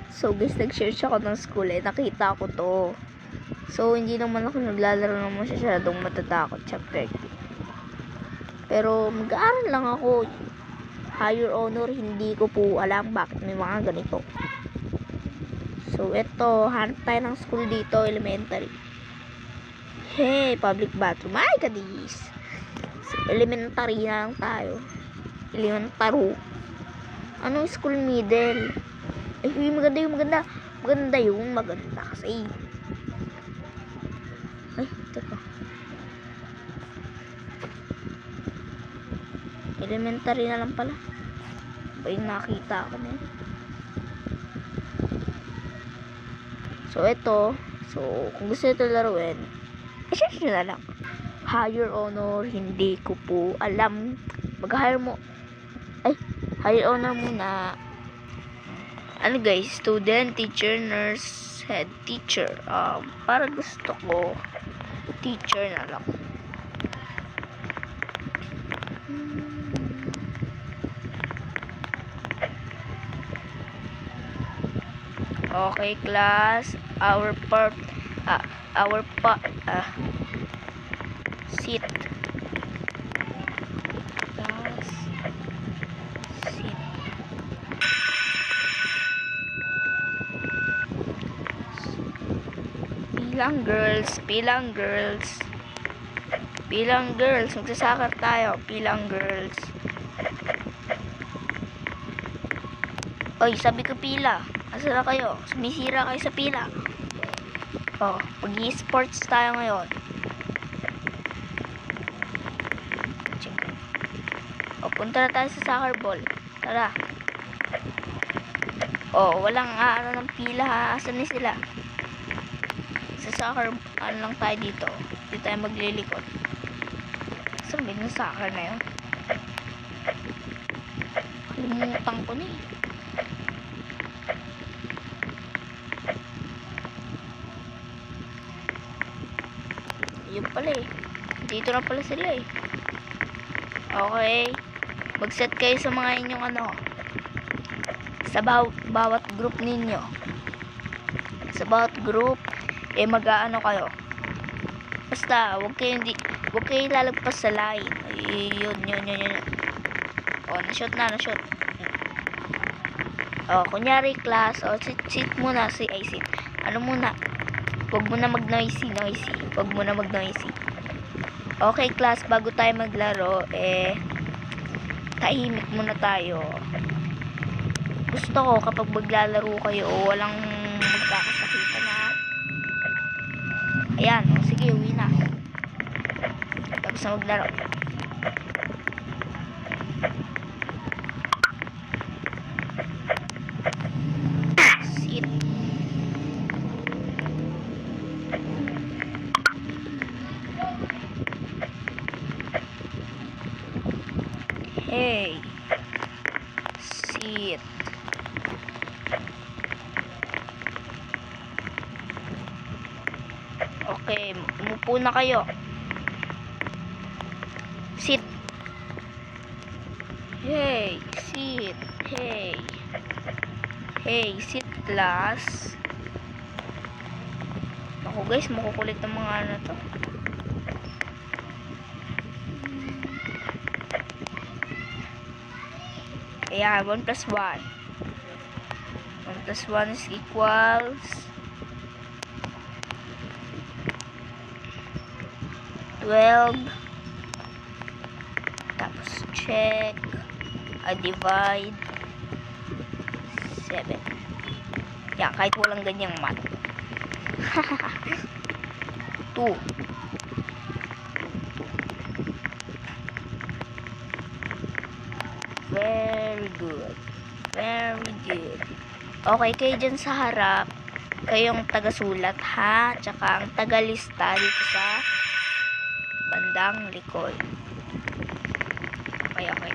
So guys, nag-search ako ng school nakita ko to. So hindi naman ako naglalaro ng masyadong matatakot, syempre. Pero mag-aaral lang ako. Higher honor, hindi ko po alam bakit may mga ganito. So eto, hanap tayo ng school dito, elementary. Hey, public bathroom. Ay, kadis. So, elementary na lang tayo. Elementary. Anong school middle? Ay, maganda yung maganda. Maganda yung maganda kasi. Ay, teka. Elementary na lang pala. Ba yung nakita ko na yun. So, ito. So, kung gusto ito laruin, i-search nyo na lang. Higher honor, hindi ko po alam. Mag-hire mo. Ay, higher honor muna. Ano guys, student, teacher, nurse, head teacher. Para gusto ko, teacher na lang. Okay, class. Seat. Class. Seat. Pilang girls. Magsasakar tayo. Pilang girls. Oy, sabi ko pila. Asa na kayo? Sumisira kayo sa pila. Pag-i-sports tayo ngayon. Punta na tayo sa soccer ball. Tara. Walang ng pila ha. Asan na sila? Sa soccer, lang tayo dito. Dito tayo maglilikot. Sabi ng soccer na yun. Kalimutan ko na eh. Yun pala eh. Dito na pala sila eh. Okay. Mag-set kayo sa mga inyong sa bawat group ninyo. Sa bawat group, mag-aano kayo. Basta, huwag kayo lalagpas sa line. Yun. Na-shoot. Kunyari class, sit muna, sit. Ano muna? Huwag mo na mag-noisy. Huwag mo na mag-noisy. Okay, class, bago tayo maglaro, tahimik muna tayo. Gusto ko kapag maglalaro kayo, walang magkakasakitan na. Ayan, sige, uwi na. Tapos na maglaro. Sit. Hey. Sit. Okay, umupo na kayo. Sit. Hey, sit. Hey, sit class. Ako guys, makukulit ng mga to. Ayan, 1 plus 1. 1 plus 1 is equals 12. Tapos check. Divide 7. Yan, kahit walang ganyang math. 2. Very good. Okay, kayo dyan sa harap, kayong taga-sulat ha, tsaka ang taga-lista dito sa bandang likod. Okay.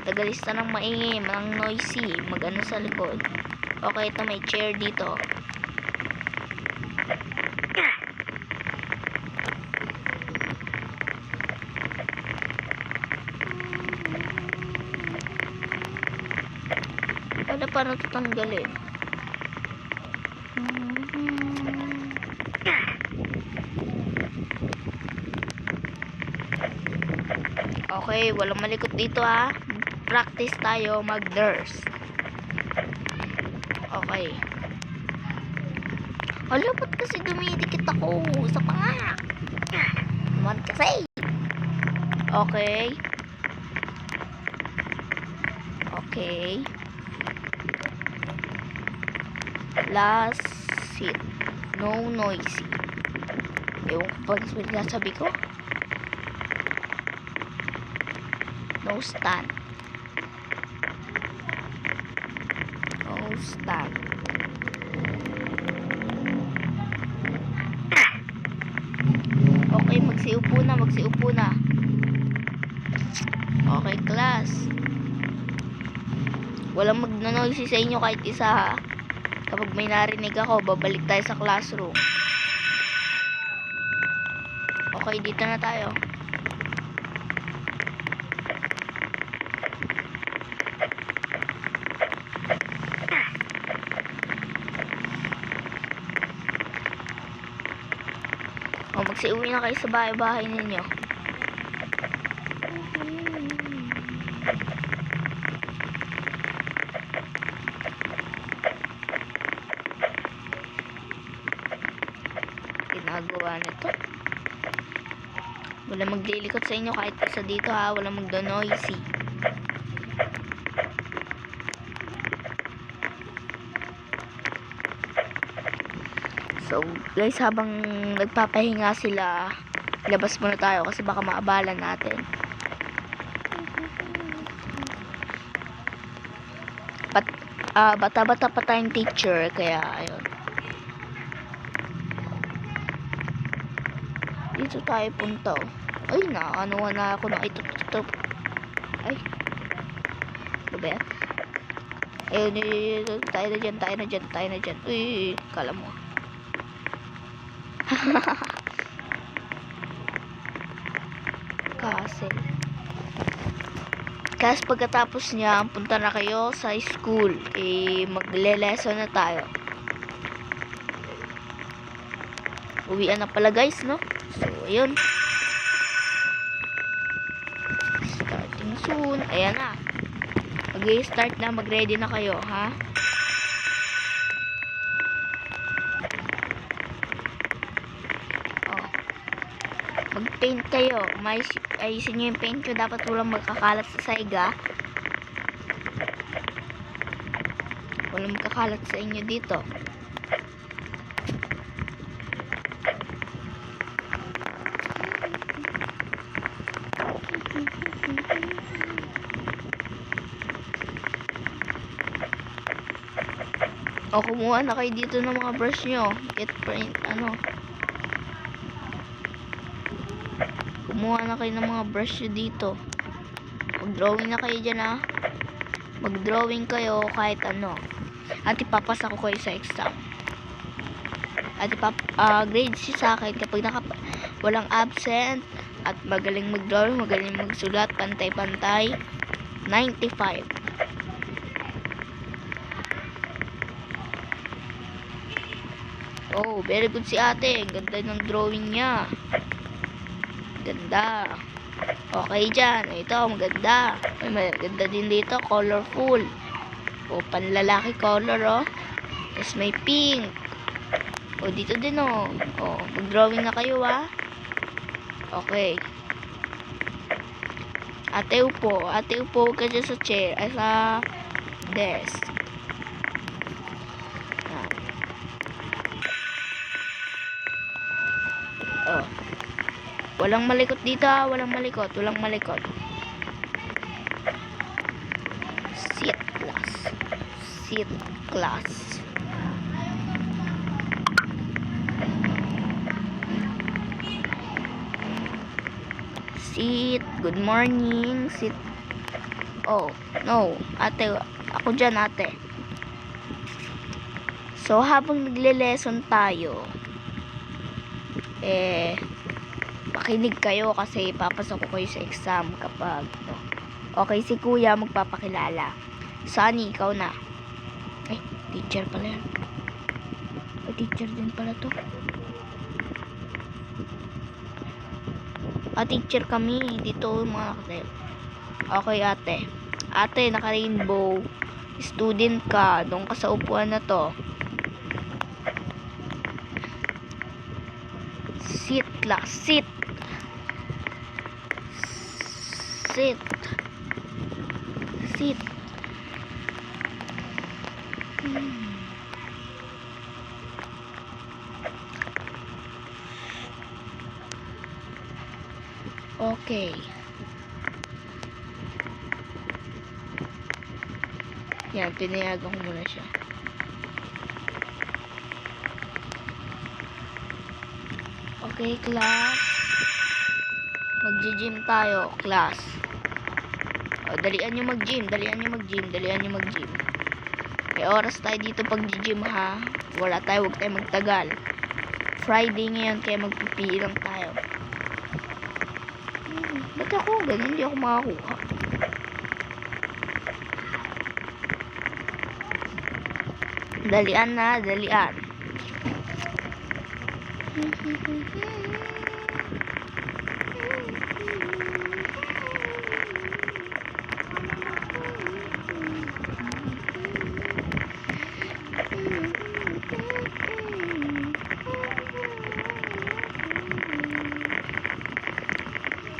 Tagalista ng maingay, ng noisy, mag-ano sa likod. Okay, ito may chair dito. paano ito tanggalin. Okay, walang malikot dito ha. Practice tayo mag-nurse. Okay. Hala, ba't kasi dumidikit ako sa panga? Naman kasi. Okay. Okay. Last seat. No noisy. Ewan ko pag sabi ko. No stand. No stand. Okay, magsiupo na, magsiupo na. Okay, class. Walang magno-noisy sa inyo kahit isa ha. Kapag may narinig ako, babalik tayo sa classroom. Okay, dito na tayo. O, magsiuwi na kayo sa bahay-bahay ninyo. Ginagawa nito. Wala maglilikot sa inyo kahit isa dito ha. Wala magdo-noisy. So guys, habang nagpapahinga sila, labas muna tayo kasi baka maabalan natin. Bata-bata pa tayong teacher, kaya ayun. Dito tayo punta. Ay, ano na ako ng ito. Ay. Ano ba yan? Ayun, tayo na dyan. Uy, kala mo. Kasi pagkatapos niya, punta na kayo sa school. Magle-lesson na tayo. Uwian na pala guys, no? So, ayun. Starting soon. Ayan na. Mag-start na. Mag-ready na kayo, ha? Mag-paint kayo. Ayusin nyo yung paint ko. Dapat walang magkakalat sa saiga. Walang magkakalat sa inyo dito. O, kumuha na kayo dito ng mga brush nyo. Get paint, Kumuha na kayo ng mga brush nyo dito. Mag-drawing na kayo dyan, ha. Mag-drawing kayo kahit ano. At ipapasa ko kayo sa exam. At grade si sa akin kapag walang absent at magaling mag-drawing, magaling magsulat, pantay-pantay, 95. Oh, very good si ate. Ganda ng drawing niya. Ganda. Okay dyan. Ito, maganda. Maganda din dito. Colorful. O, panlalaki color, oh. Tapos may pink. O, dito din, oh. O, mag-drawing na kayo, ah. Okay. Ate, upo. Ate, upo ka dyan sa chair. Ay, sa desk. Oh. Walang malikot dito, ha. Walang malikot. Sit class. Sit. Good morning. Sit. Oh, no. Ate, ako dyan, ate. So, habang nagle-lesson tayo, makinig kayo kasi papasok ko kayo sa exam kapag, no. Okay, si kuya magpapakilala. Sunny, ikaw na. Ay, teacher pala yan. Ay, teacher din pala to. Teacher kami. Dito mga kapatid. Okay, ate. Ate, naka-rainbow. Student ka. Doon ka sa upuan na to. Sit lang. Sit. Sit. Sit. Okay. Yan, pinayagan ko muna siya. Okay, class. Mag-gym tayo, class. Dalian nyo mag-gym, dalian nyo mag-gym, dalian nyo mag-gym. May oras tayo dito pag-gym ha. Wala tayo, huwag tayo magtagal. Friday ngayon, kaya magpipili lang tayo. Ba't ako ganun? Hindi ako makakuha. Dalian na, dalian.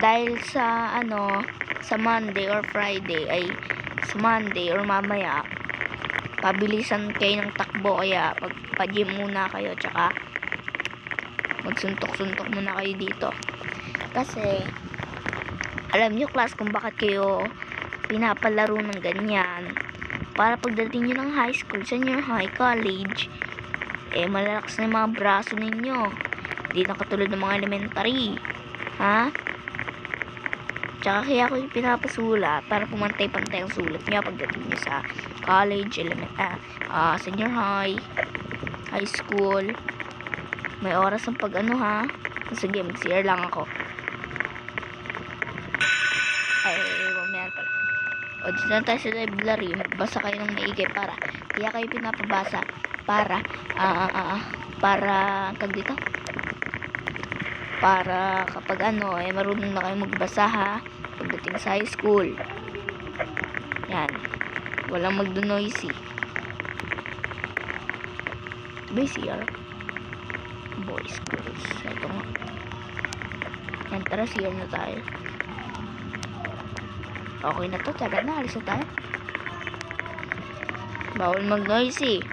Dahil sa sa Monday or Friday ay sa Monday or mamaya pabilisan kayo ng takbo, kaya magpa-gym muna kayo, tsaka magsuntok-suntok muna kayo dito. Kasi alam nyo class kung bakit kayo pinapalaro ng ganyan, para pagdating nyo ng high school, senior high, college, malalakas na yung mga braso ninyo, hindi na katulad ng mga elementary, ha? Tsaka kaya ako yung pinapasulat para pumantay-pantay ang sulat niya pagdating niyo sa college, senior high, high school. May oras ang pag ha. Sige, mag-CR lang ako. Ay, mamaya pala. Dito na tayo sa library. Magbasa kayo ng maigay para kaya kayo pinapabasa para kag dito, para kapag marunong na kayo magbasa ha pagdating sa high school. Yan, walang magdo-noisy. BCR boys schools. Ito nga. Yan, tara, CR na tayo. Okay na to, tara na, alis na tayo. Bawal mag-noisy.